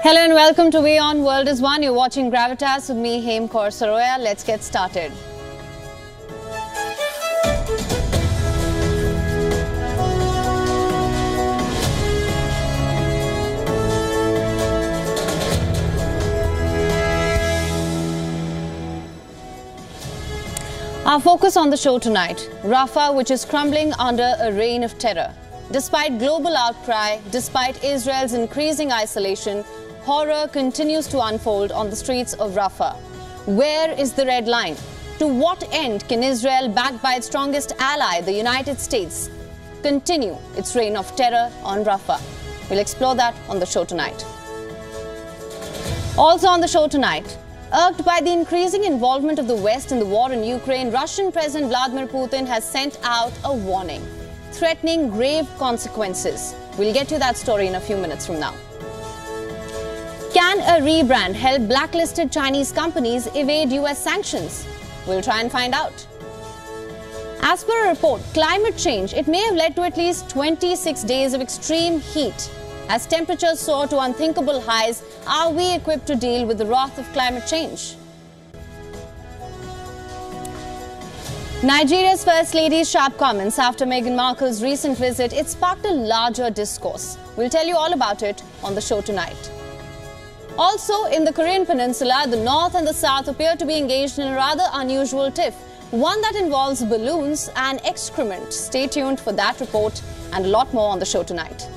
Hello and welcome to WION World is One. You're watching Gravitas with me, Hem Kaur Saroya. Let's get started. Our focus on the show tonight, Rafah, which is crumbling under a reign of terror. Despite global outcry, despite Israel's increasing isolation, horror continues to unfold on the streets of Rafah. Where is the red line? To what end can Israel, backed by its strongest ally, the United States, continue its reign of terror on Rafah? We'll explore that on the show tonight. Also on the show tonight, irked by the increasing involvement of the West in the war in Ukraine, Russian President Vladimir Putin has sent out a warning, threatening grave consequences. We'll get to that story in a few minutes from now. Can a rebrand help blacklisted Chinese companies evade US sanctions? We'll try and find out. As per a report, climate change, it may have led to at least 26 days of extreme heat. As temperatures soar to unthinkable highs, are we equipped to deal with the wrath of climate change? Nigeria's First Lady's sharp comments after Meghan Markle's recent visit, it sparked a larger discourse. We'll tell you all about it on the show tonight. Also, in the Korean Peninsula, the North and the South appear to be engaged in a rather unusual tiff, one that involves balloons and excrement. Stay tuned for that report and a lot more on the show tonight.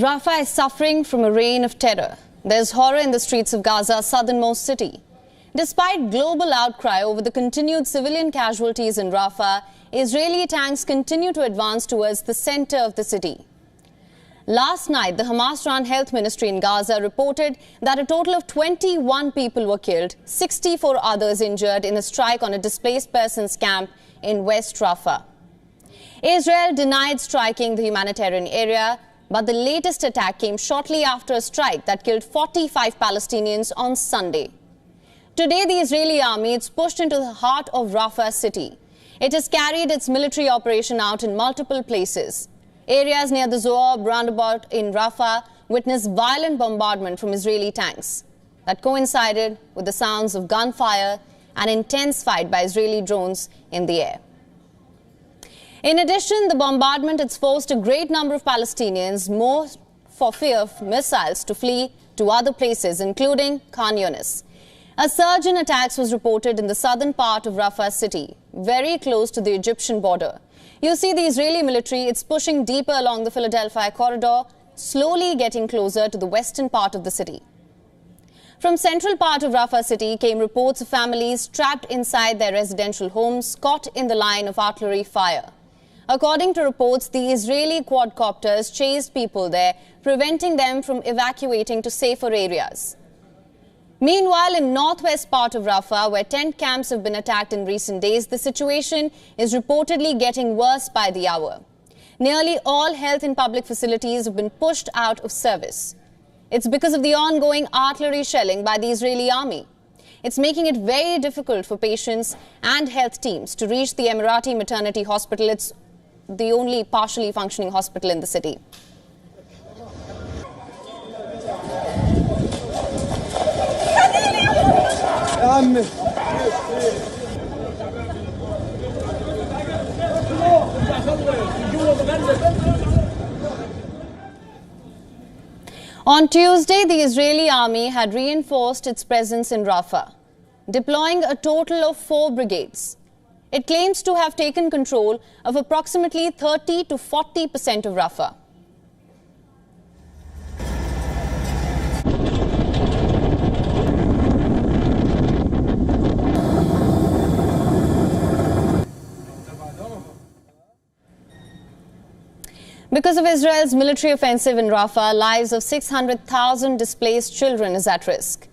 Rafah is suffering from a reign of terror. There's horror in the streets of Gaza's southernmost city. Despite global outcry over the continued civilian casualties in Rafah, Israeli tanks continue to advance towards the center of the city. Last night, the Hamas-run health ministry in Gaza reported that a total of 21 people were killed, 64 others injured in a strike on a displaced persons camp in West Rafah. Israel denied striking the humanitarian area, but the latest attack came shortly after a strike that killed 45 Palestinians on Sunday. Today, the Israeli army is pushed into the heart of Rafah city. It has carried its military operation out in multiple places. Areas near the Zoab roundabout in Rafah witnessed violent bombardment from Israeli tanks that coincided with the sounds of gunfire and intense fight by Israeli drones in the air. In addition, the bombardment has forced a great number of Palestinians, more for fear of missiles, to flee to other places, including Khan Yunis. A surge in attacks was reported in the southern part of Rafah city, very close to the Egyptian border. You see the Israeli military, it's pushing deeper along the Philadelphia corridor, slowly getting closer to the western part of the city. From central part of Rafah city came reports of families trapped inside their residential homes, caught in the line of artillery fire. According to reports, the Israeli quadcopters chased people there, preventing them from evacuating to safer areas. Meanwhile, in northwest part of Rafah, where tent camps have been attacked in recent days, the situation is reportedly getting worse by the hour. Nearly all health and public facilities have been pushed out of service. It's because of the ongoing artillery shelling by the Israeli army. It's making it very difficult for patients and health teams to reach the Emirati Maternity Hospital. It's the only partially functioning hospital in the city. On Tuesday, the Israeli army had reinforced its presence in Rafah, deploying a total of 4 brigades. It claims to have taken control of approximately 30 to 40% of Rafah. Because of Israel's military offensive in Rafah, lives of 600,000 displaced children is at risk.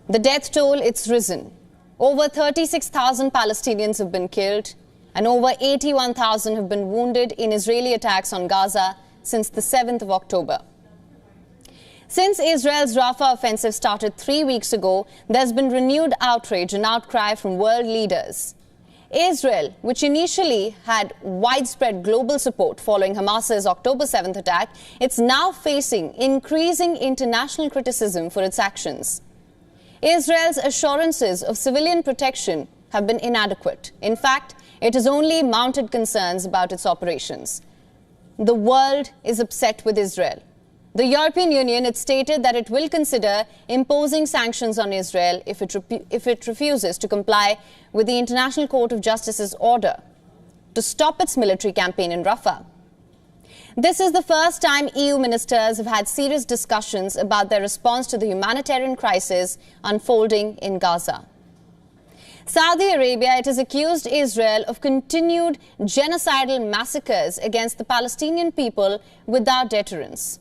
The death toll, it's risen. Over 36,000 Palestinians have been killed and over 81,000 have been wounded in Israeli attacks on Gaza since the 7th of October. Since Israel's Rafah offensive started 3 weeks ago, there's been renewed outrage and outcry from world leaders. Israel, which initially had widespread global support following Hamas's October 7th attack, it's now facing increasing international criticism for its actions. Israel's assurances of civilian protection have been inadequate. In fact, it has only mounted concerns about its operations. The world is upset with Israel. The European Union had stated that it will consider imposing sanctions on Israel if it refuses to comply with the International Court of Justice's order to stop its military campaign in Rafah. This is the first time EU ministers have had serious discussions about their response to the humanitarian crisis unfolding in Gaza. Saudi Arabia, it has accused Israel of continued genocidal massacres against the Palestinian people without deterrence.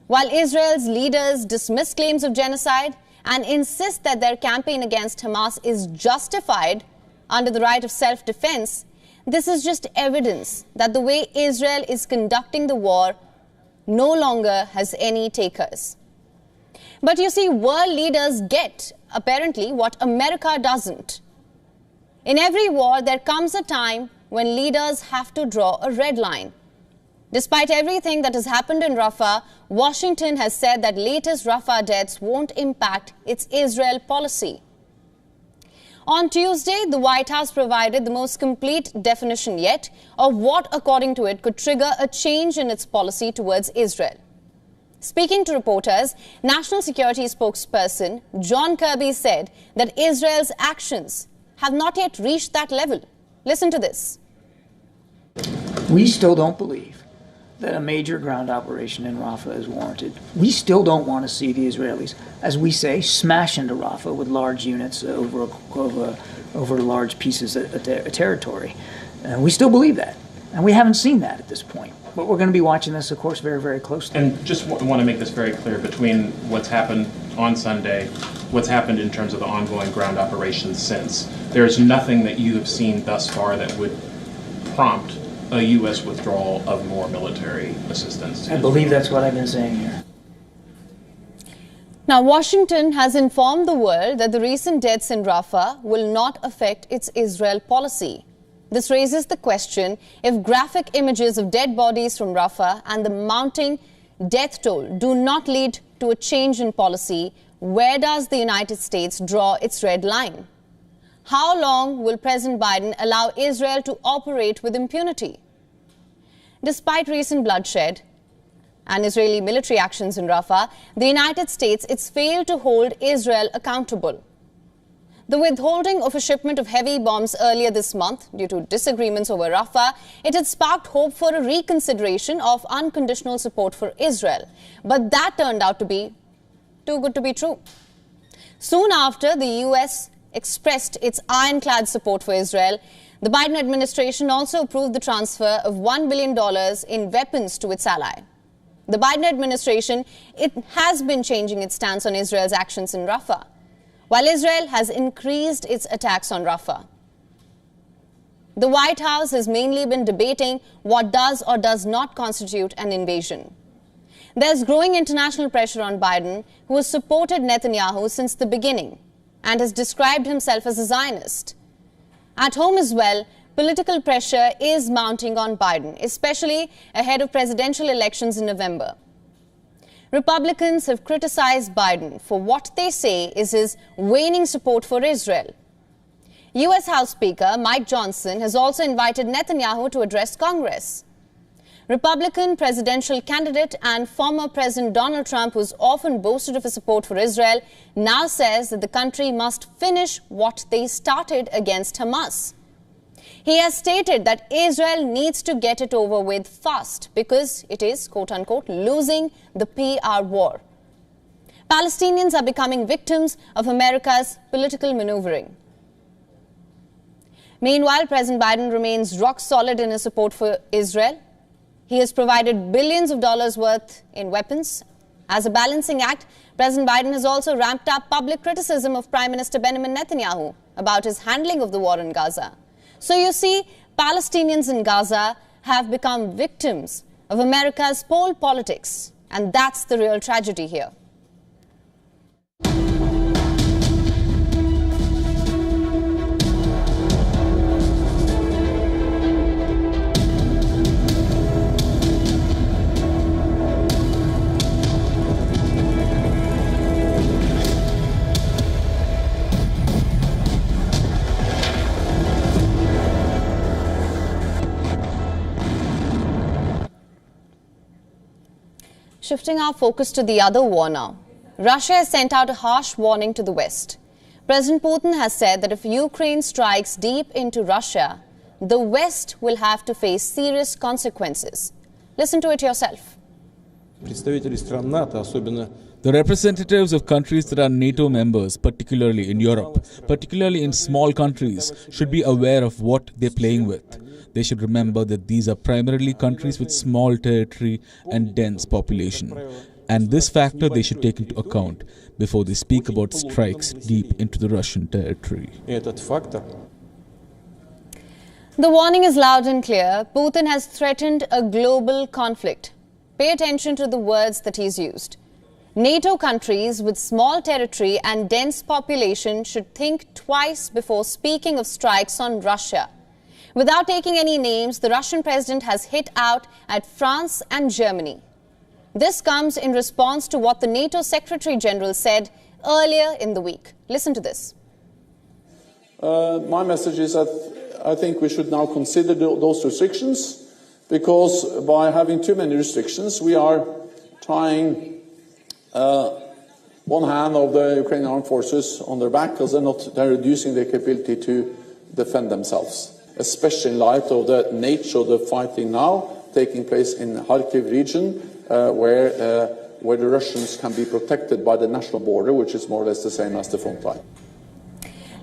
While Israel's leaders dismiss claims of genocide and insist that their campaign against Hamas is justified under the right of self-defense, this is just evidence that the way Israel is conducting the war no longer has any takers. But you see, world leaders get, apparently, what America doesn't. In every war, there comes a time when leaders have to draw a red line. Despite everything that has happened in Rafah, Washington has said that latest Rafah deaths won't impact its Israel policy. On Tuesday, the White House provided the most complete definition yet of what, according to it, could trigger a change in its policy towards Israel. Speaking to reporters, National Security spokesperson John Kirby said that Israel's actions have not yet reached that level. Listen to this. We still don't believe that a major ground operation in Rafah is warranted. We still don't want to see the Israelis, as we say, smash into Rafah with large units over large pieces of territory. We still believe that, and we haven't seen that at this point. But we're going to be watching this, of course, very, very closely. And just want to make this very clear between what's happened on Sunday, what's happened in terms of the ongoing ground operations since. There's nothing that you have seen thus far that would prompt a U.S. withdrawal of more military assistance. I believe that's what I've been saying here. Now, Washington has informed the world that the recent deaths in Rafah will not affect its Israel policy. This raises the question if graphic images of dead bodies from Rafah and the mounting death toll do not lead to a change in policy, where does the United States draw its red line? How long will President Biden allow Israel to operate with impunity? Despite recent bloodshed and Israeli military actions in Rafah, the United States has failed to hold Israel accountable. The withholding of a shipment of heavy bombs earlier this month due to disagreements over Rafah, it had sparked hope for a reconsideration of unconditional support for Israel. But that turned out to be too good to be true. Soon after the U.S. expressed its ironclad support for Israel, the Biden administration also approved the transfer of $1 billion in weapons to its ally. The Biden administration, it has been changing its stance on Israel's actions in Rafah, while Israel has increased its attacks on Rafah. The White House has mainly been debating what does or does not constitute an invasion. There's growing international pressure on Biden, who has supported Netanyahu since the beginning and has described himself as a Zionist. At home as well, political pressure is mounting on Biden, especially ahead of presidential elections in November. Republicans have criticized Biden for what they say is his waning support for Israel. U.S. House Speaker Mike Johnson has also invited Netanyahu to address Congress. Republican presidential candidate and former President Donald Trump, who's often boasted of his support for Israel, now says that the country must finish what they started against Hamas. He has stated that Israel needs to get it over with fast because it is, quote-unquote, losing the PR war. Palestinians are becoming victims of America's political maneuvering. Meanwhile, President Biden remains rock solid in his support for Israel. He has provided billions of dollars worth in weapons. As a balancing act, President Biden has also ramped up public criticism of Prime Minister Benjamin Netanyahu about his handling of the war in Gaza. So you see, Palestinians in Gaza have become victims of America's pole politics, and that's the real tragedy here. Shifting our focus to the other war now. Russia has sent out a harsh warning to the West. President Putin has said that if Ukraine strikes deep into Russia, the West will have to face serious consequences. Listen to it yourself. The representatives of countries that are NATO members, particularly in Europe, particularly in small countries, should be aware of what they're playing with. They should remember that these are primarily countries with small territory and dense population. And this factor they should take into account before they speak about strikes deep into the Russian territory. The warning is loud and clear. Putin has threatened a global conflict. Pay attention to the words that he's used. NATO countries with small territory and dense population should think twice before speaking of strikes on Russia. Without taking any names, the Russian president has hit out at France and Germany. This comes in response to what the NATO Secretary General said earlier in the week. Listen to this. My message is that I think we should now consider those restrictions, because by having too many restrictions, we are tying one hand of the Ukrainian armed forces on their back, because they're reducing their capability to defend themselves, especially in light of the nature of the fighting now taking place in the Kharkiv region, where the Russians can be protected by the national border, which is more or less the same as the front line.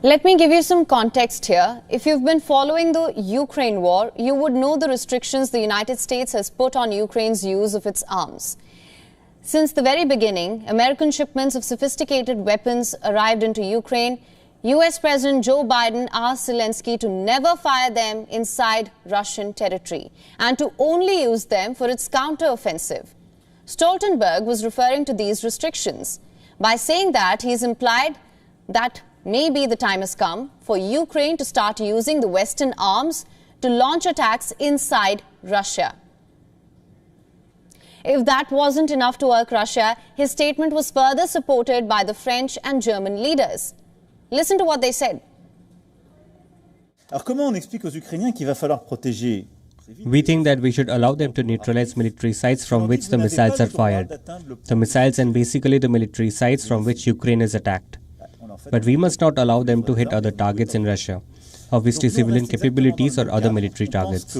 Let me give you some context here. If you've been following the Ukraine war, you would know the restrictions the United States has put on Ukraine's use of its arms. Since the very beginning, American shipments of sophisticated weapons arrived into Ukraine. US President Joe Biden asked Zelensky to never fire them inside Russian territory and to only use them for its counteroffensive. Stoltenberg was referring to these restrictions. By saying that, he's implied that maybe the time has come for Ukraine to start using the Western arms to launch attacks inside Russia. If that wasn't enough to irk Russia, his statement was further supported by the French and German leaders. Listen to what they said. We think that we should allow them to neutralize military sites from which the missiles are fired. The missiles and basically the military sites from which Ukraine is attacked. But we must not allow them to hit other targets in Russia. Obviously civilian capabilities or other military targets.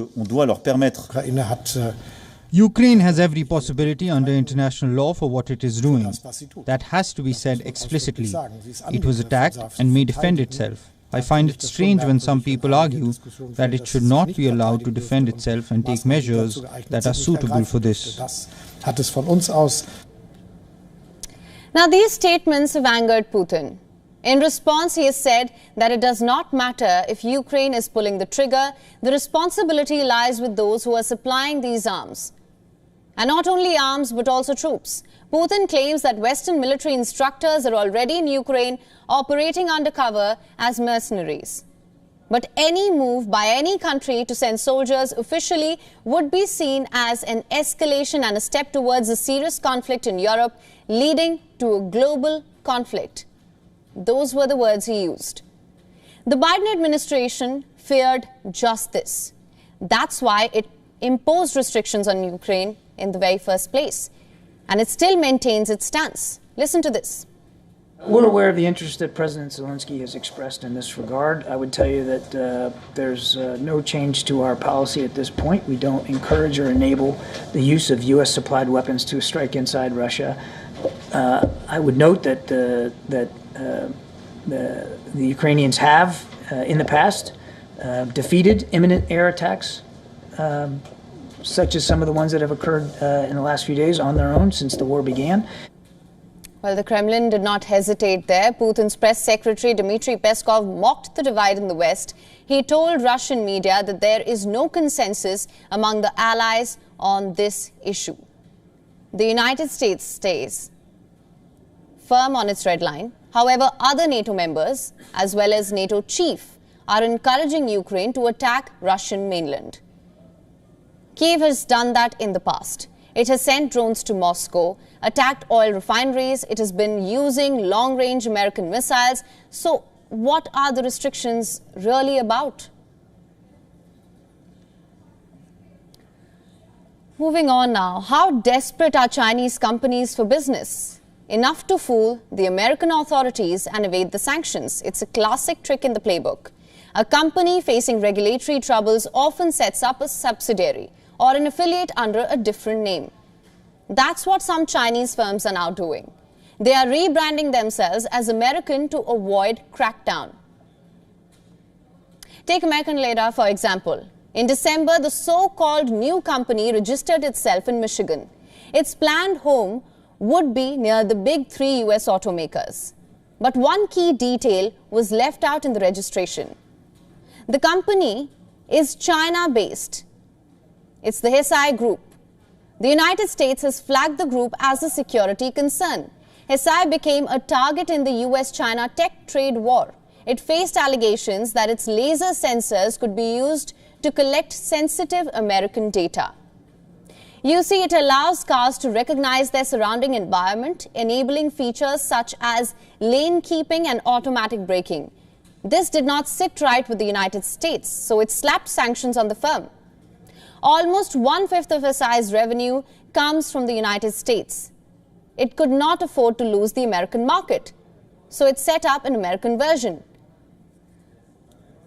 Ukraine has every possibility under international law for what it is doing. That has to be said explicitly. It was attacked and may defend itself. I find it strange when some people argue that it should not be allowed to defend itself and take measures that are suitable for this. Now, these statements have angered Putin. In response, he has said that it does not matter if Ukraine is pulling the trigger. The responsibility lies with those who are supplying these arms. And not only arms, but also troops. Putin claims that Western military instructors are already in Ukraine operating undercover as mercenaries. But any move by any country to send soldiers officially would be seen as an escalation and a step towards a serious conflict in Europe, leading to a global conflict. Those were the words he used. The Biden administration feared just this. That's why it imposed restrictions on Ukraine in the very first place. And it still maintains its stance. Listen to this. We're aware of the interest that President Zelensky has expressed in this regard. I would tell you that there's no change to our policy at this point. We don't encourage or enable the use of U.S.-supplied weapons to strike inside Russia. I would note that the Ukrainians have, in the past, defeated imminent air attacks, such as some of the ones that have occurred in the last few days on their own since the war began. Well, the Kremlin did not hesitate there. Putin's press secretary Dmitry Peskov mocked the divide in the West. He told Russian media that there is no consensus among the allies on this issue. The United States stays firm on its red line. However, other NATO members, as well as NATO chief, are encouraging Ukraine to attack Russian mainland. Kyiv has done that in the past. It has sent drones to Moscow, attacked oil refineries. It has been using long-range American missiles. So what are the restrictions really about? Moving on now, how desperate are Chinese companies for business? Enough to fool the American authorities and evade the sanctions. It's a classic trick in the playbook. A company facing regulatory troubles often sets up a subsidiary or an affiliate under a different name. That's what some Chinese firms are now doing. They are rebranding themselves as American to avoid crackdown. Take American Leda, for example. In December, the so-called new company registered itself in Michigan. Its planned home would be near the big three US automakers. But one key detail was left out in the registration. The company is China-based. It's the Hesai Group. The United States has flagged the group as a security concern. Hesai became a target in the US-China tech trade war. It faced allegations that its laser sensors could be used to collect sensitive American data. You see, it allows cars to recognize their surrounding environment, enabling features such as lane keeping and automatic braking. This did not sit right with the United States, so it slapped sanctions on the firm. Almost 1/5 of Hesai's revenue comes from the United States. It could not afford to lose the American market, so it set up an American version.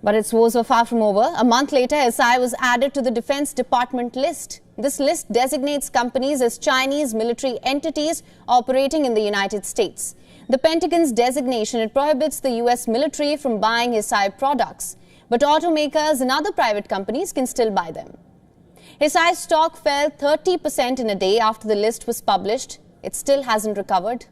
But its woes were far from over. A month later, Hesai was added to the Defense Department list. This list designates companies as Chinese military entities operating in the United States. The Pentagon's designation, it prohibits the US military from buying Hesai products, but automakers and other private companies can still buy them. Hesai's stock fell 30% in a day after the list was published. It still hasn't recovered.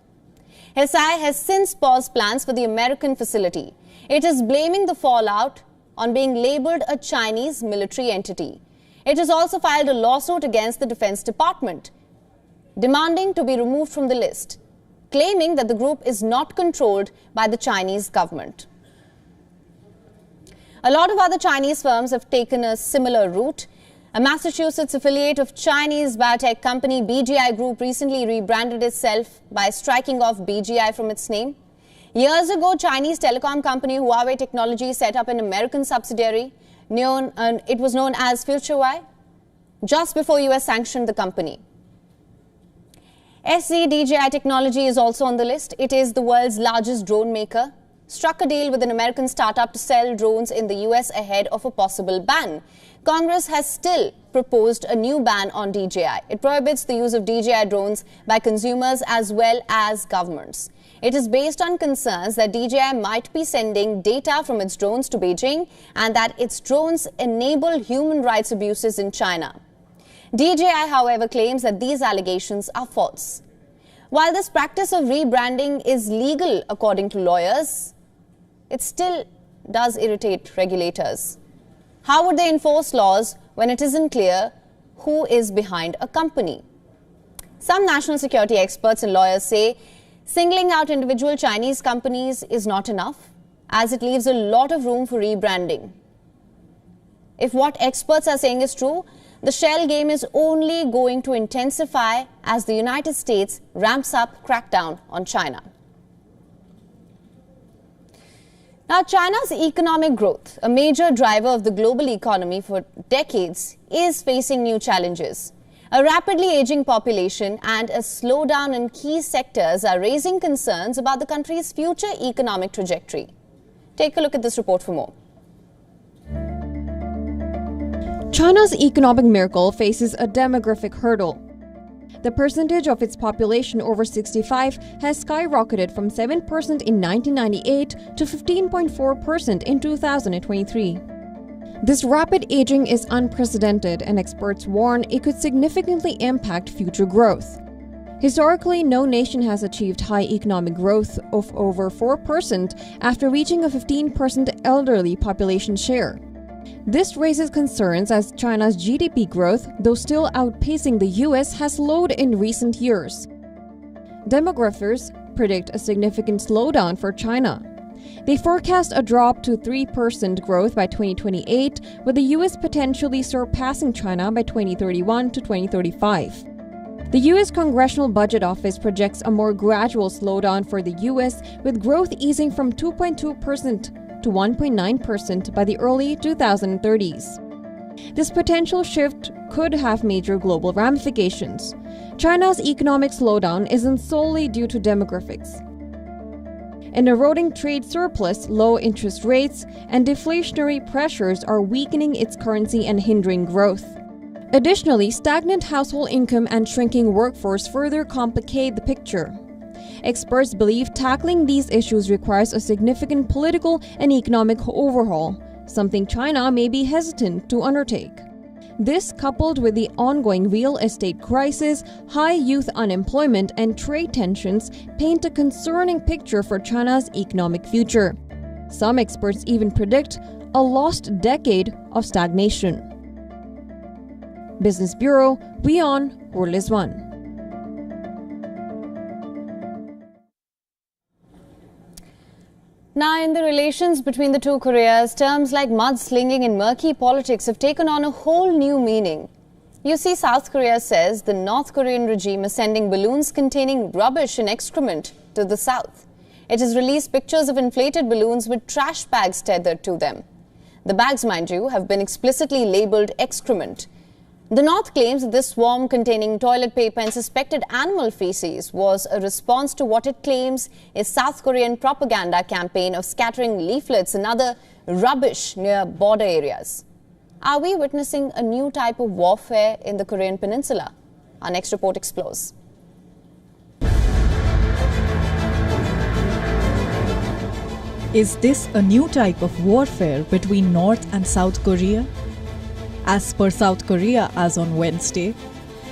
Hesai has since paused plans for the American facility. It is blaming the fallout on being labeled a Chinese military entity. It has also filed a lawsuit against the Defense Department, demanding to be removed from the list, claiming that the group is not controlled by the Chinese government. A lot of other Chinese firms have taken a similar route. A Massachusetts affiliate of Chinese biotech company BGI Group recently rebranded itself by striking off BGI from its name. Years ago, Chinese telecom company Huawei Technology set up an American subsidiary. It was known as FutureY, just before US sanctioned the company. SCDJI Technology is also on the list. It is the world's largest drone maker. Struck a deal with an American startup to sell drones in the US ahead of a possible ban. Congress has still proposed a new ban on DJI. It prohibits the use of DJI drones by consumers as well as governments. It is based on concerns that DJI might be sending data from its drones to Beijing and that its drones enable human rights abuses in China. DJI, however, claims that these allegations are false. While this practice of rebranding is legal according to lawyers, it still does irritate regulators. How would they enforce laws when it isn't clear who is behind a company? Some national security experts and lawyers say singling out individual Chinese companies is not enough, as it leaves a lot of room for rebranding. If what experts are saying is true, the shell game is only going to intensify as the United States ramps up crackdown on China. Now, China's economic growth, a major driver of the global economy for decades, is facing new challenges. A rapidly aging population and a slowdown in key sectors are raising concerns about the country's future economic trajectory. Take a look at this report for more. China's economic miracle faces a demographic hurdle. The percentage of its population over 65 has skyrocketed from 7% in 1998 to 15.4% in 2023. This rapid aging is unprecedented, and experts warn it could significantly impact future growth. Historically, no nation has achieved high economic growth of over 4% after reaching a 15% elderly population share. This raises concerns as China's GDP growth, though still outpacing the US, has slowed in recent years. Demographers predict a significant slowdown for China. They forecast a drop to 3% growth by 2028, with the US potentially surpassing China by 2031 to 2035. The US Congressional Budget Office projects a more gradual slowdown for the US, with growth easing from 2.2% to 1.9% by the early 2030s. This potential shift could have major global ramifications. China's economic slowdown isn't solely due to demographics. An eroding trade surplus, low interest rates, and deflationary pressures are weakening its currency and hindering growth. Additionally, stagnant household income and shrinking workforce further complicate the picture. Experts believe tackling these issues requires a significant political and economic overhaul, something China may be hesitant to undertake. This, coupled with the ongoing real estate crisis, high youth unemployment, and trade tensions, paint a concerning picture for China's economic future. Some experts even predict a lost decade of stagnation. Business Bureau, WION, World is One. Now, in the relations between the two Koreas, terms like mudslinging and murky politics have taken on a whole new meaning. You see, South Korea says the North Korean regime is sending balloons containing rubbish and excrement to the south. It has released pictures of inflated balloons with trash bags tethered to them. The bags, mind you, have been explicitly labelled excrement. The North claims that this swarm containing toilet paper and suspected animal feces was a response to what it claims is South Korean propaganda campaign of scattering leaflets and other rubbish near border areas. Are we witnessing a new type of warfare in the Korean Peninsula? Our next report explores. Is this a new type of warfare between North and South Korea? As per South Korea as on Wednesday,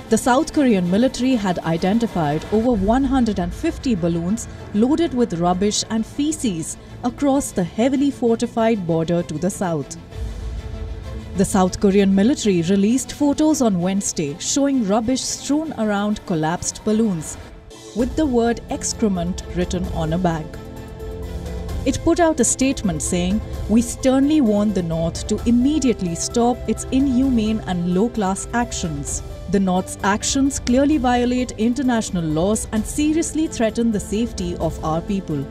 the South Korean military had identified over 150 balloons loaded with rubbish and feces across the heavily fortified border to the south. The South Korean military released photos on Wednesday showing rubbish strewn around collapsed balloons, with the word excrement written on a bag. It put out a statement saying, "We sternly warn the North to immediately stop its inhumane and low-class actions. The North's actions clearly violate international laws and seriously threaten the safety of our people."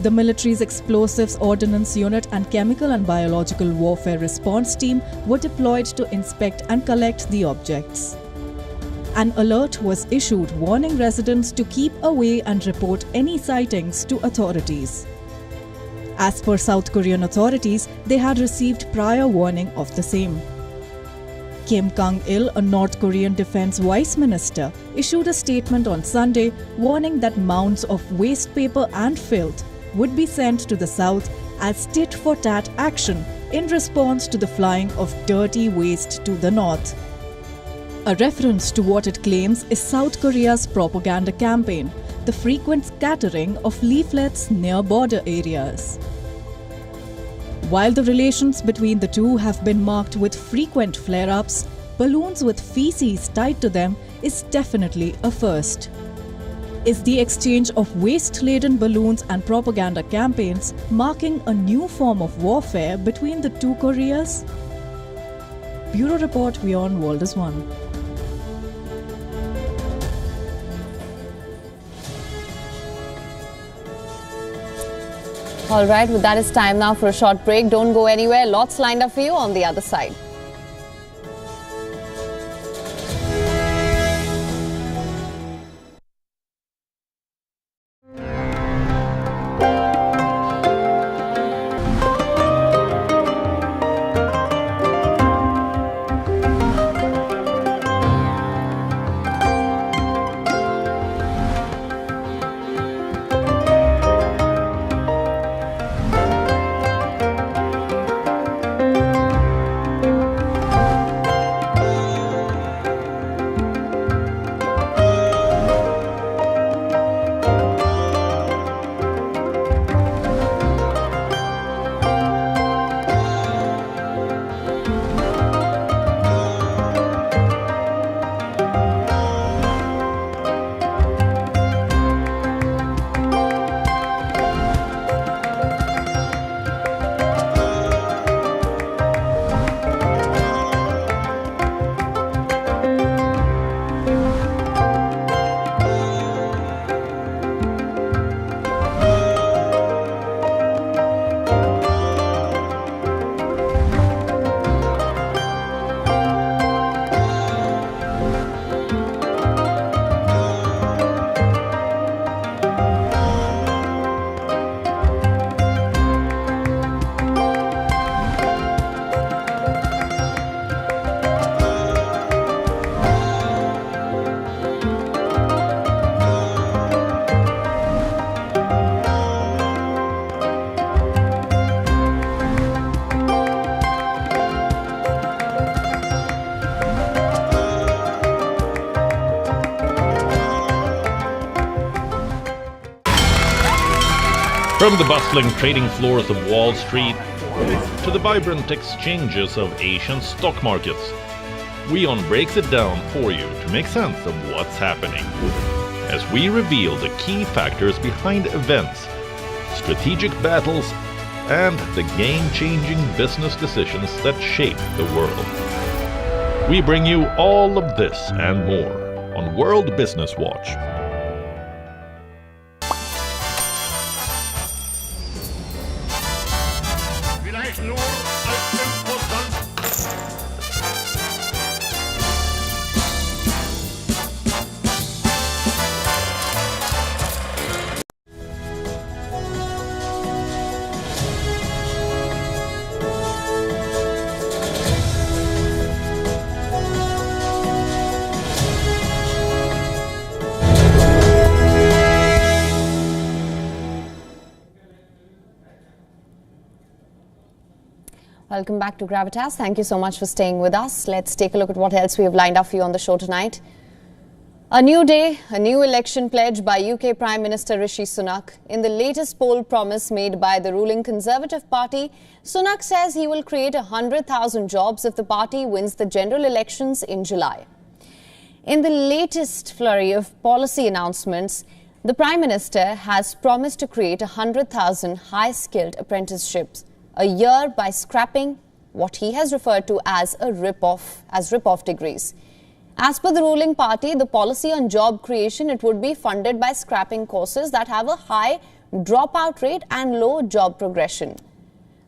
The military's Explosives Ordnance Unit and Chemical and Biological Warfare Response Team were deployed to inspect and collect the objects. An alert was issued warning residents to keep away and report any sightings to authorities. As per South Korean authorities, they had received prior warning of the same. Kim Kang-il, a North Korean defense vice minister, issued a statement on Sunday warning that mounds of waste paper and filth would be sent to the south as tit-for-tat action in response to the flying of dirty waste to the north. A reference to what it claims is South Korea's propaganda campaign, the frequent scattering of leaflets near border areas. While the relations between the two have been marked with frequent flare-ups, balloons with feces tied to them is definitely a first. Is the exchange of waste-laden balloons and propaganda campaigns marking a new form of warfare between the two Koreas? Bureau Report, WION World is One. All right, with that, it's time now for a short break. Don't go anywhere. Lots lined up for you on the other side. From the bustling trading floors of Wall Street to the vibrant exchanges of Asian stock markets, WION breaks it down for you to make sense of what's happening, as we reveal the key factors behind events, strategic battles, and the game-changing business decisions that shape the world. We bring you all of this and more on World Business Watch. Welcome back to Gravitas. Thank you so much for staying with us. Let's take a look at what else we have lined up for you on the show tonight. A new day, a new election pledge by UK Prime Minister Rishi Sunak. In the latest poll promise made by the ruling Conservative Party, Sunak says he will create 100,000 jobs if the party wins the general elections in July. In the latest flurry of policy announcements, the Prime Minister has promised to create 100,000 high-skilled apprenticeships a year by scrapping what he has referred to as rip-off degrees. As per the ruling party, the policy on job creation, it would be funded by scrapping courses that have a high dropout rate and low job progression.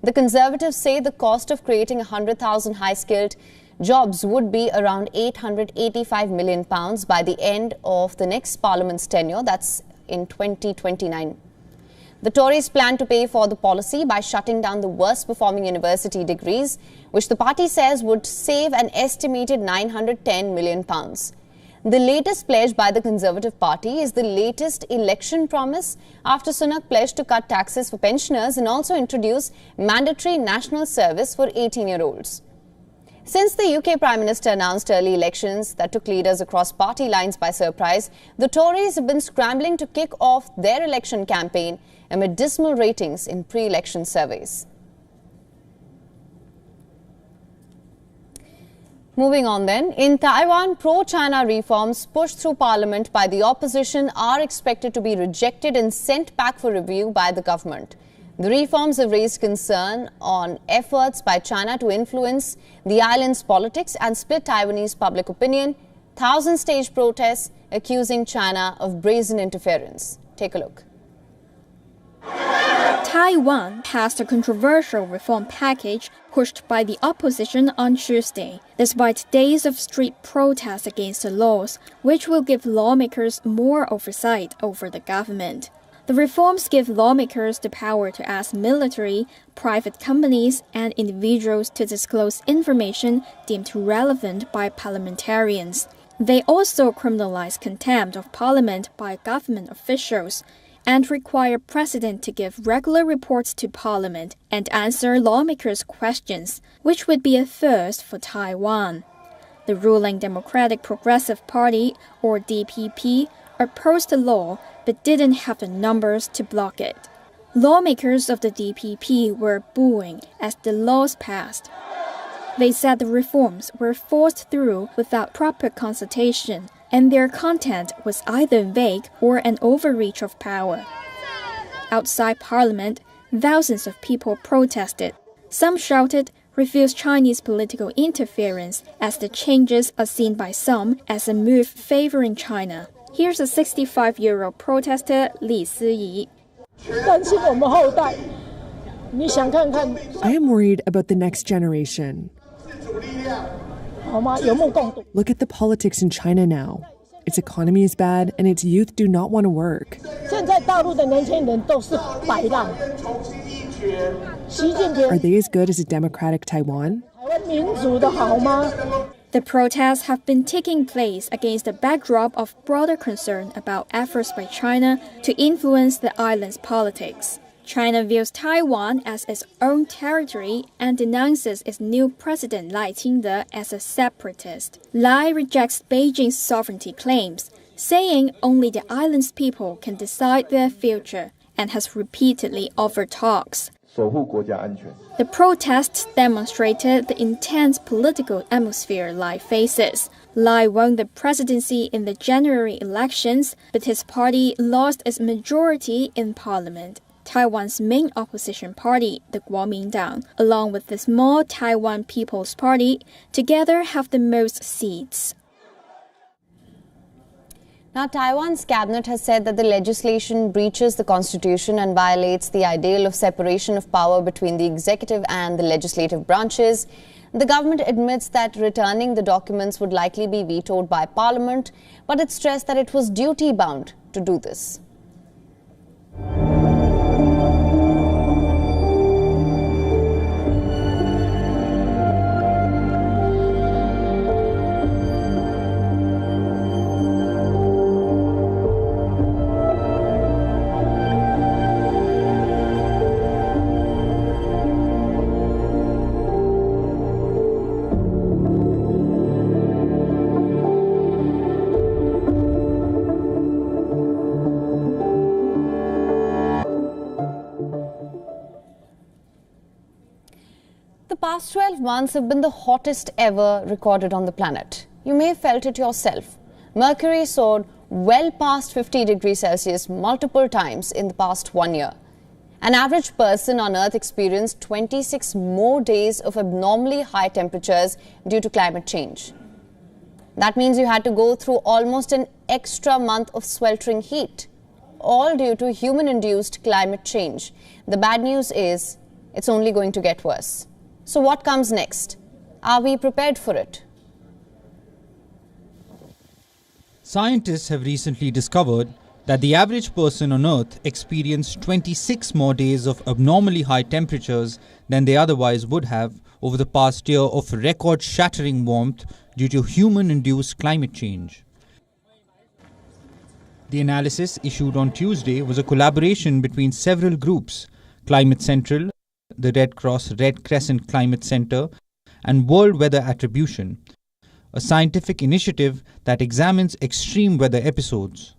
The Conservatives say the cost of creating 100,000 high-skilled jobs would be around £885 million by the end of the next Parliament's tenure, that's in 2029. The Tories plan to pay for the policy by shutting down the worst-performing university degrees, which the party says would save an estimated £910 million. The latest pledge by the Conservative Party is the latest election promise after Sunak pledged to cut taxes for pensioners and also introduce mandatory national service for 18-year-olds. Since the UK Prime Minister announced early elections that took leaders across party lines by surprise, the Tories have been scrambling to kick off their election campaign amid dismal ratings in pre-election surveys. Moving on then, in Taiwan, pro-China reforms pushed through parliament by the opposition are expected to be rejected and sent back for review by the government. The reforms have raised concern on efforts by China to influence the island's politics and split Taiwanese public opinion. Thousands staged protests accusing China of brazen interference. Take a look. Taiwan passed a controversial reform package pushed by the opposition on Tuesday, despite days of street protests against the laws, which will give lawmakers more oversight over the government. The reforms give lawmakers the power to ask military, private companies, and individuals to disclose information deemed relevant by parliamentarians. They also criminalize contempt of parliament by government officials and require president to give regular reports to parliament and answer lawmakers' questions, which would be a first for Taiwan. The ruling Democratic Progressive Party, or DPP, opposed the law but didn't have the numbers to block it. Lawmakers of the DPP were booing as the laws passed. They said the reforms were forced through without proper consultation, and their content was either vague or an overreach of power. Outside Parliament, thousands of people protested. Some shouted, "Refuse Chinese political interference," as the changes are seen by some as a move favoring China. Here's a 65-year-old protester, Li Siyi. I am worried about the next generation. Look at the politics in China now. Its economy is bad and its youth do not want to work. Are they as good as a democratic Taiwan? The protests have been taking place against the backdrop of broader concern about efforts by China to influence the island's politics. China views Taiwan as its own territory and denounces its new president Lai Ching-te as a separatist. Lai rejects Beijing's sovereignty claims, saying only the island's people can decide their future, and has repeatedly offered talks. The protests demonstrated the intense political atmosphere Lai faces. Lai won the presidency in the January elections, but his party lost its majority in parliament. Taiwan's main opposition party, the Kuomintang, along with the small Taiwan People's Party, together have the most seats. Now, Taiwan's cabinet has said that the legislation breaches the constitution and violates the ideal of separation of power between the executive and the legislative branches. The government admits that returning the documents would likely be vetoed by parliament, but it stressed that it was duty-bound to do this. The past 12 months have been the hottest ever recorded on the planet. You may have felt it yourself. Mercury soared well past 50 degrees Celsius multiple times in the past 1 year. An average person on Earth experienced 26 more days of abnormally high temperatures due to climate change. That means you had to go through almost an extra month of sweltering heat, all due to human-induced climate change. The bad news is it's only going to get worse. So what comes next? Are we prepared for it? Scientists have recently discovered that the average person on Earth experienced 26 more days of abnormally high temperatures than they otherwise would have over the past year of record-shattering warmth due to human-induced climate change. The analysis issued on Tuesday was a collaboration between several groups: Climate Central, the Red Cross Red Crescent Climate Center, and World Weather Attribution, a scientific initiative that examines extreme weather episodes.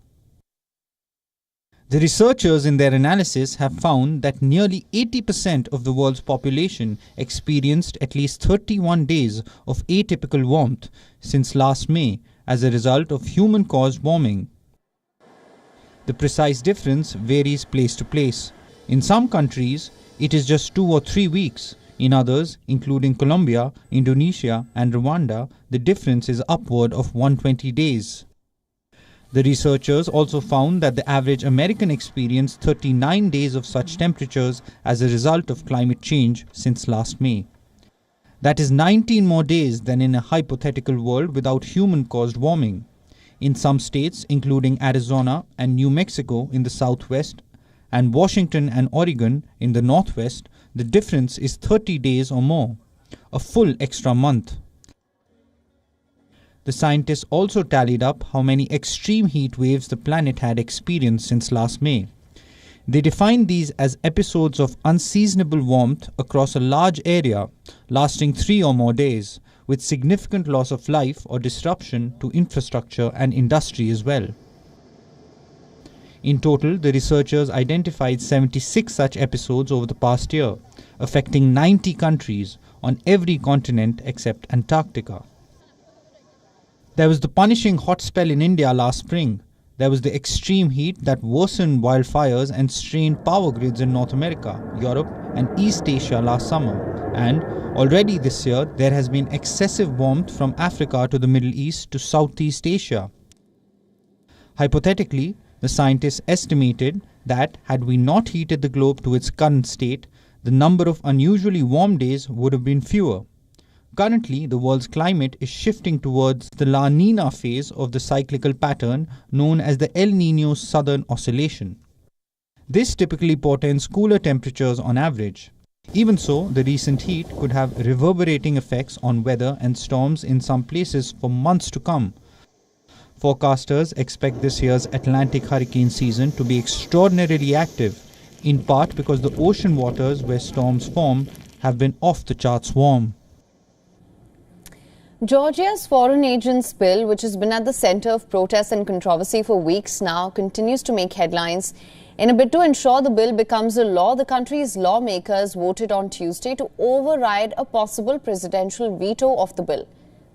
The researchers in their analysis have found that nearly 80% of the world's population experienced at least 31 days of atypical warmth since last May as a result of human-caused warming. The precise difference varies place to place. In some countries, it is just 2 or 3 weeks. In others, including Colombia, Indonesia, and Rwanda, the difference is upward of 120 days. The researchers also found that the average American experienced 39 days of such temperatures as a result of climate change since last May. That is 19 more days than in a hypothetical world without human-caused warming. In some states, including Arizona and New Mexico in the southwest, and Washington and Oregon in the northwest, the difference is 30 days or more, a full extra month. The scientists also tallied up how many extreme heat waves the planet had experienced since last May. They defined these as episodes of unseasonable warmth across a large area, lasting 3 or more days, with significant loss of life or disruption to infrastructure and industry as well. In total, the researchers identified 76 such episodes over the past year, affecting 90 countries on every continent except Antarctica. There was the punishing hot spell in India last spring. There was the extreme heat that worsened wildfires and strained power grids in North America, Europe, and East Asia last summer. And already this year, there has been excessive warmth from Africa to the Middle East to Southeast Asia. Hypothetically, the scientists estimated that had we not heated the globe to its current state, the number of unusually warm days would have been fewer. Currently, the world's climate is shifting towards the La Nina phase of the cyclical pattern known as the El Niño Southern Oscillation. This typically portends cooler temperatures on average. Even so, the recent heat could have reverberating effects on weather and storms in some places for months to come. Forecasters expect this year's Atlantic hurricane season to be extraordinarily active, in part because the ocean waters where storms form have been off the charts warm. Georgia's foreign agents bill, which has been at the center of protests and controversy for weeks now, continues to make headlines. In a bid to ensure the bill becomes a law, the country's lawmakers voted on Tuesday to override a possible presidential veto of the bill.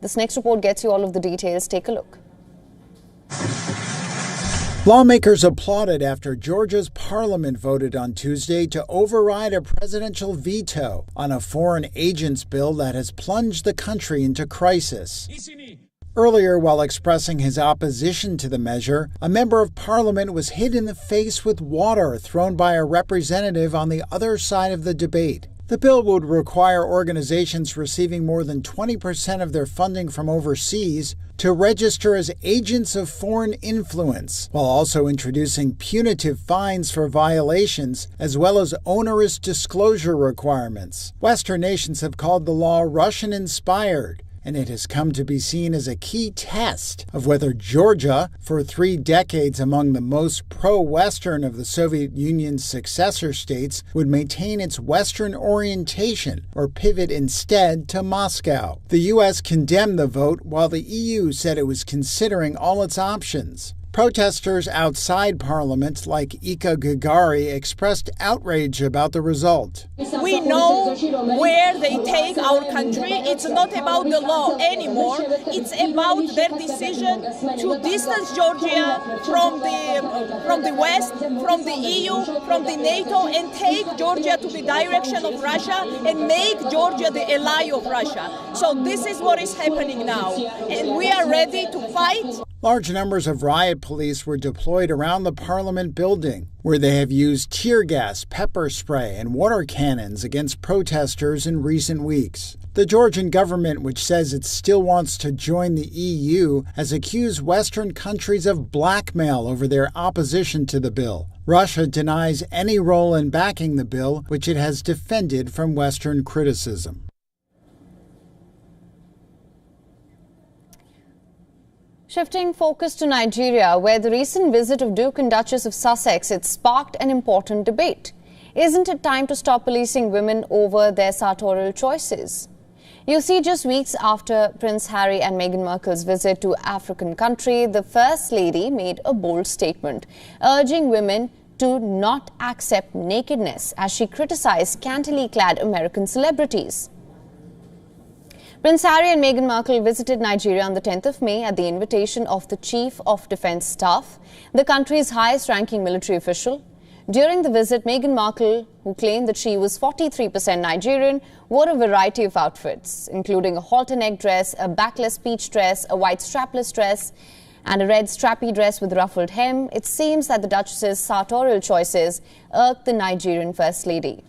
This next report gets you all of the details. Take a look. Lawmakers applauded after Georgia's parliament voted on Tuesday to override a presidential veto on a foreign agents bill that has plunged the country into crisis. Earlier, while expressing his opposition to the measure, a member of parliament was hit in the face with water thrown by a representative on the other side of the debate. The bill would require organizations receiving more than 20% of their funding from overseas to register as agents of foreign influence, while also introducing punitive fines for violations, as well as onerous disclosure requirements. Western nations have called the law Russian-inspired, and it has come to be seen as a key test of whether Georgia, for 3 decades among the most pro-Western of the Soviet Union's successor states, would maintain its Western orientation or pivot instead to Moscow. The U.S. condemned the vote, while the EU said it was considering all its options. Protesters outside Parliament, like Ika Gagari, expressed outrage about the result. We know where they take our country. It's not about the law anymore. It's about their decision to distance Georgia from the West, from the EU, from the NATO, and take Georgia to the direction of Russia and make Georgia the ally of Russia. So this is what is happening now, and we are ready to fight. Large numbers of riot police were deployed around the parliament building, where they have used tear gas, pepper spray, and water cannons against protesters in recent weeks. The Georgian government, which says it still wants to join the EU, has accused Western countries of blackmail over their opposition to the bill. Russia denies any role in backing the bill, which it has defended from Western criticism. Shifting focus to Nigeria, where the recent visit of Duke and Duchess of Sussex had sparked an important debate. Isn't it time to stop policing women over their sartorial choices? You see, just weeks after Prince Harry and Meghan Markle's visit to African country, the First Lady made a bold statement, urging women to not accept nakedness as she criticized scantily clad American celebrities. Prince Harry and Meghan Markle visited Nigeria on the 10th of May at the invitation of the Chief of Defence Staff, the country's highest-ranking military official. During the visit, Meghan Markle, who claimed that she was 43% Nigerian, wore a variety of outfits, including a halter neck dress, a backless peach dress, a white strapless dress, and a red strappy dress with ruffled hem. It seems that the Duchess's sartorial choices irked the Nigerian First Lady.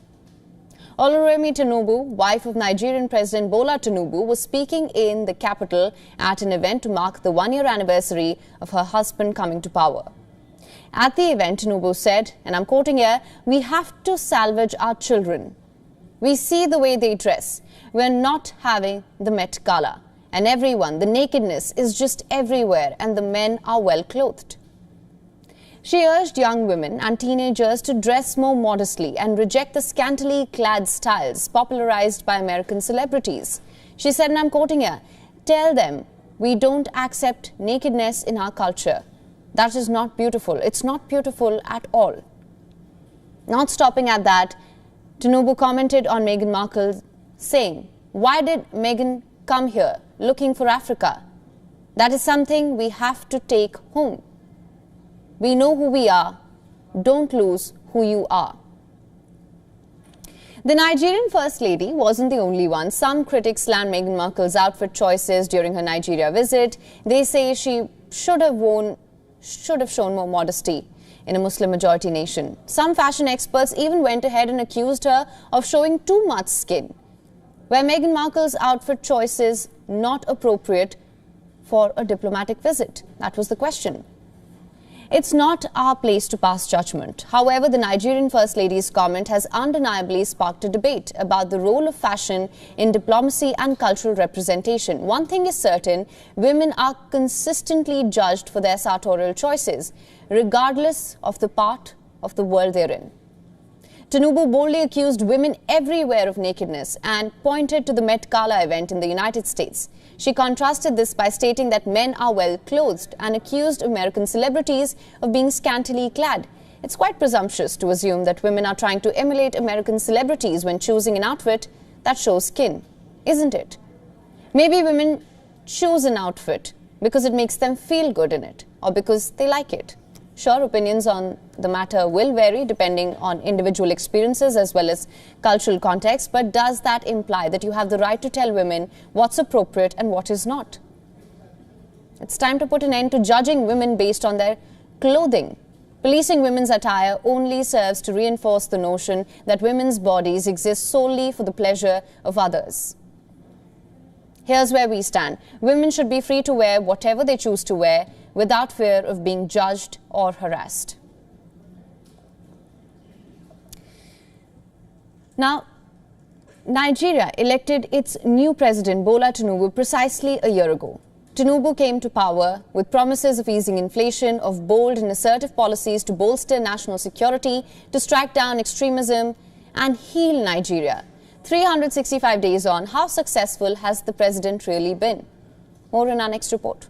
Oluremi Tinubu, wife of Nigerian President Bola Tinubu, was speaking in the capital at an event to mark the 1-year anniversary of her husband coming to power. At the event, Tinubu said, and I'm quoting here, "We have to salvage our children. We see the way they dress. We're not having the Met Gala. And everyone, the nakedness is just everywhere and the men are well clothed." She urged young women and teenagers to dress more modestly and reject the scantily clad styles popularized by American celebrities. She said, and I'm quoting here, "Tell them we don't accept nakedness in our culture. That is not beautiful. It's not beautiful at all." Not stopping at that, Tinubu commented on Meghan Markle, saying, "Why did Meghan come here looking for Africa? That is something we have to take home. We know who we are. Don't lose who you are." The Nigerian First Lady wasn't the only one. Some critics slammed Meghan Markle's outfit choices during her Nigeria visit. They say she should have shown more modesty in a Muslim-majority nation. Some fashion experts even went ahead and accused her of showing too much skin. Were Meghan Markle's outfit choices not appropriate for a diplomatic visit? That was the question. It's not our place to pass judgment. However, the Nigerian First Lady's comment has undeniably sparked a debate about the role of fashion in diplomacy and cultural representation. One thing is certain, women are consistently judged for their sartorial choices, regardless of the part of the world they're in. Tinubu boldly accused women everywhere of nakedness and pointed to the Met Gala event in the United States. She contrasted this by stating that men are well clothed and accused American celebrities of being scantily clad. It's quite presumptuous to assume that women are trying to emulate American celebrities when choosing an outfit that shows skin, isn't it? Maybe women choose an outfit because it makes them feel good in it, or because they like it. Sure, opinions on the matter will vary depending on individual experiences as well as cultural context, but does that imply that you have the right to tell women what's appropriate and what is not? It's time to put an end to judging women based on their clothing. Policing women's attire only serves to reinforce the notion that women's bodies exist solely for the pleasure of others. Here's where we stand. Women should be free to wear whatever they choose to wear without fear of being judged or harassed. Now, Nigeria elected its new president, Bola Tinubu, precisely a year ago. Tinubu came to power with promises of easing inflation, of bold and assertive policies to bolster national security, to strike down extremism and heal Nigeria. 365 days on, how successful has the president really been? More in our next report.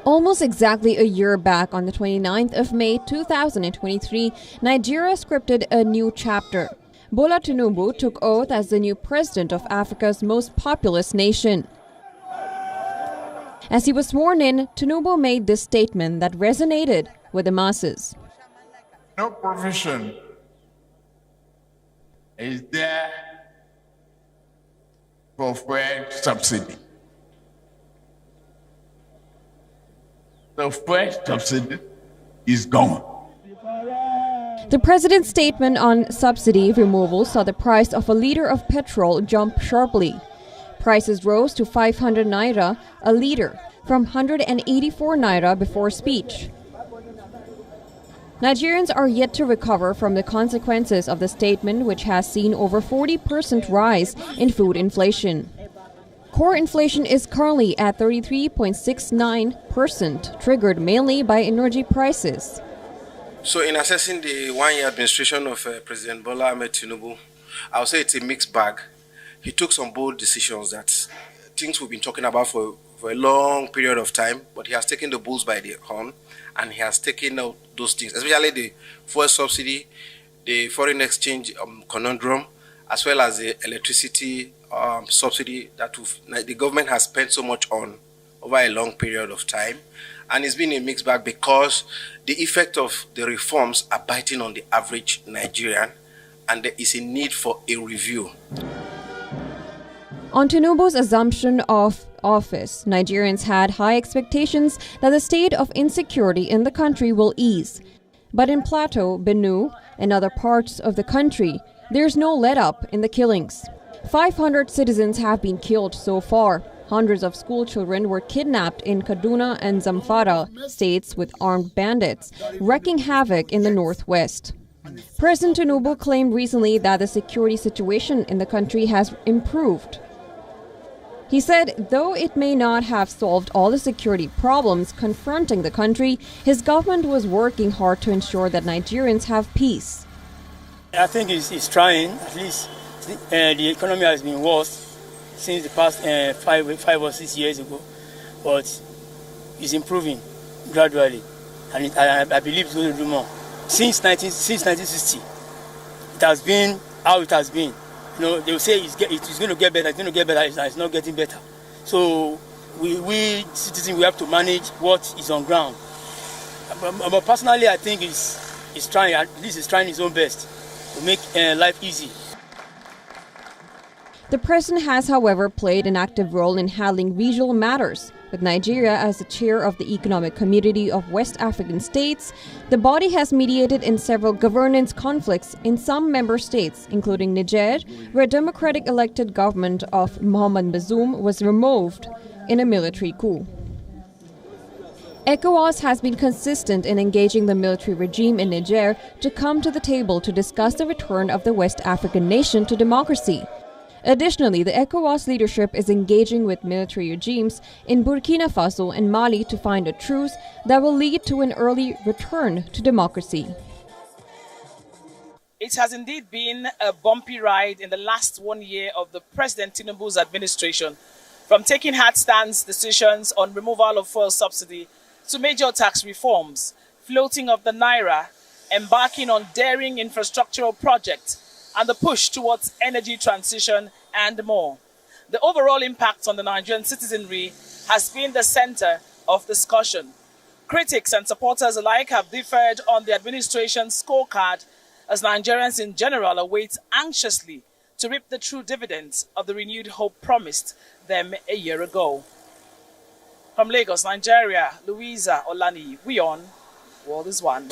Almost exactly a year back, on the 29th of May 2023, Nigeria scripted a new chapter. Bola Tinubu took oath as the new president of Africa's most populous nation. As he was sworn in, Tinubu made this statement that resonated with the masses. No provision is there for fuel subsidy. The fuel subsidy is gone. The president's statement on subsidy removal saw the price of a liter of petrol jump sharply. Prices rose to 500 naira a liter from 184 naira before speech. Nigerians are yet to recover from the consequences of the statement, which has seen over 40% rise in food inflation. Core inflation is currently at 33.69%, triggered mainly by energy prices. So in assessing the one-year administration of President Bola Ahmed Tinubu, I would say it's a mixed bag. He took some bold decisions that things we've been talking about for a long period of time, but he has taken the bulls by the horn and he has taken out those things, especially the fuel subsidy, the foreign exchange conundrum, as well as the electricity subsidy that the government has spent so much on over a long period of time. And it's been a mixed bag because the effect of the reforms are biting on the average Nigerian, and there is a need for a review. On Tinubu's assumption of office, Nigerians had high expectations that the state of insecurity in the country will ease. But in Plateau, Benue, and other parts of the country, there's no let-up in the killings. 500 citizens have been killed so far. Hundreds of school children were kidnapped in Kaduna and Zamfara states with armed bandits, wreaking havoc in the northwest. President Tinubu claimed recently that the security situation in the country has improved. He said, though it may not have solved all the security problems confronting the country, his government was working hard to ensure that Nigerians have peace. I think he's trying. At least the economy has been worse since the past 5 or 6 years ago, but it's improving gradually, and I believe it's going to do more. Since 1960, it has been how it has been. You know, they will say it's going to get better, it's going to get better, it's not getting better. So we citizens, we have to manage what is on ground. But personally, I think he's trying, at least he's trying his own best to make life easy. The president has, however, played an active role in handling regional matters. With Nigeria as the chair of the Economic Community of West African States, the body has mediated in several governance conflicts in some member states, including Niger, where democratic elected government of Mohamed Bazoum was removed in a military coup. ECOWAS has been consistent in engaging the military regime in Niger to come to the table to discuss the return of the West African nation to democracy. Additionally, the ECOWAS leadership is engaging with military regimes in Burkina Faso and Mali to find a truce that will lead to an early return to democracy. It has indeed been a bumpy ride in the last 1 year of the President Tinubu's administration, from taking hard stance decisions on removal of fuel subsidy to major tax reforms, floating of the naira, embarking on daring infrastructural projects, and the push towards energy transition and more. The overall impact on the Nigerian citizenry has been the center of discussion. Critics and supporters alike have differed on the administration's scorecard, as Nigerians in general await anxiously to reap the true dividends of the renewed hope promised them a year ago. From Lagos, Nigeria, Louisa Olani, WION, World is One.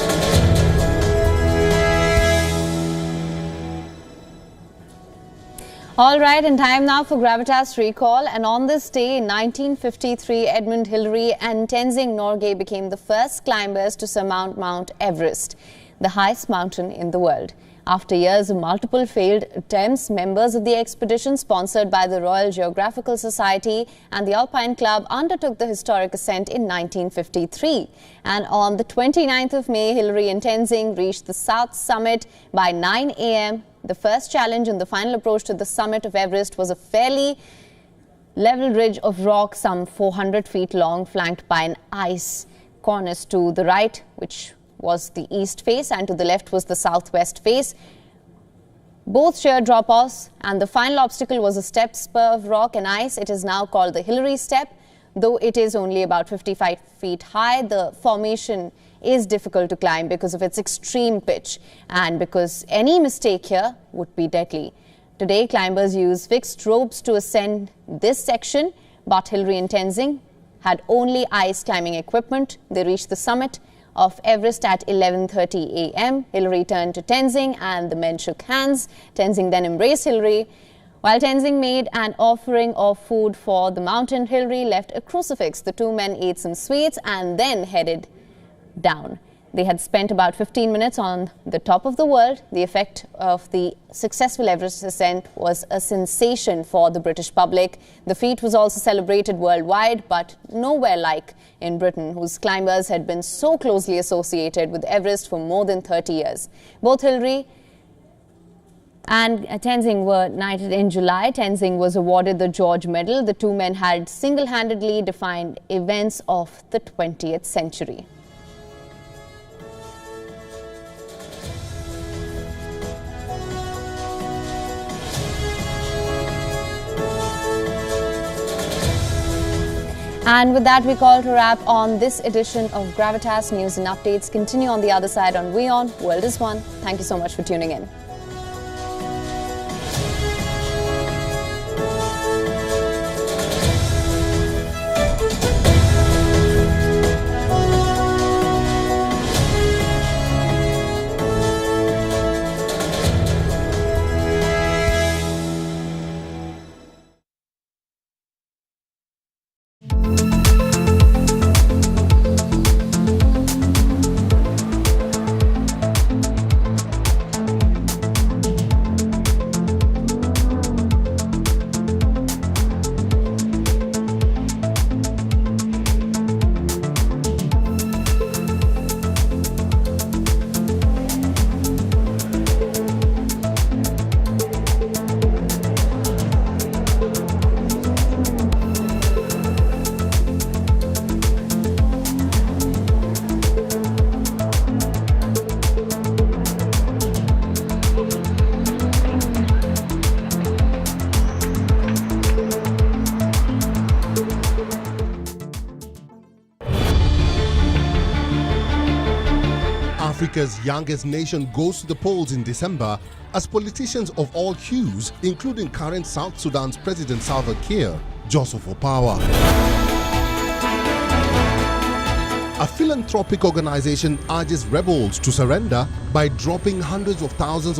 All right, and time now for Gravitas Recall. And on this day in 1953, Edmund Hillary and Tenzing Norgay became the first climbers to surmount Mount Everest, the highest mountain in the world. After years of multiple failed attempts, members of the expedition sponsored by the Royal Geographical Society and the Alpine Club undertook the historic ascent in 1953. And on the 29th of May, Hillary and Tenzing reached the South Summit by 9 a.m. The first challenge and the final approach to the summit of Everest was a fairly level ridge of rock some 400 feet long, flanked by an ice cornice to the right, which was the east face, and to the left was the southwest face. Both sheer drop-offs, and the final obstacle was a step spur of rock and ice. It is now called the Hillary Step. Though it is only about 55 feet high, the formation is difficult to climb because of its extreme pitch and because any mistake here would be deadly. Today, climbers use fixed ropes to ascend this section, but Hillary and Tenzing had only ice climbing equipment. They reached the summit of Everest at 11:30 a.m. Hillary turned to Tenzing and the men shook hands. Tenzing then embraced Hillary. While Tenzing made an offering of food for the mountain, Hillary left a crucifix. The two men ate some sweets and then headed down. They had spent about 15 minutes on the top of the world. The effect of the successful Everest ascent was a sensation for the British public. The feat was also celebrated worldwide, but nowhere like in Britain, whose climbers had been so closely associated with Everest for more than 30 years. Both Hillary and Tenzing were knighted in July. Tenzing was awarded the George Medal. The two men had single-handedly defined events of the 20th century. And with that, we call to wrap on this edition of Gravitas. News and updates continue on the other side on WION. World is One. Thank you so much for tuning in. Africa's youngest nation goes to the polls in December as politicians of all hues, including current South Sudan's President Salva Kiir, jostle for power. A philanthropic organization urges rebels to surrender by dropping hundreds of thousands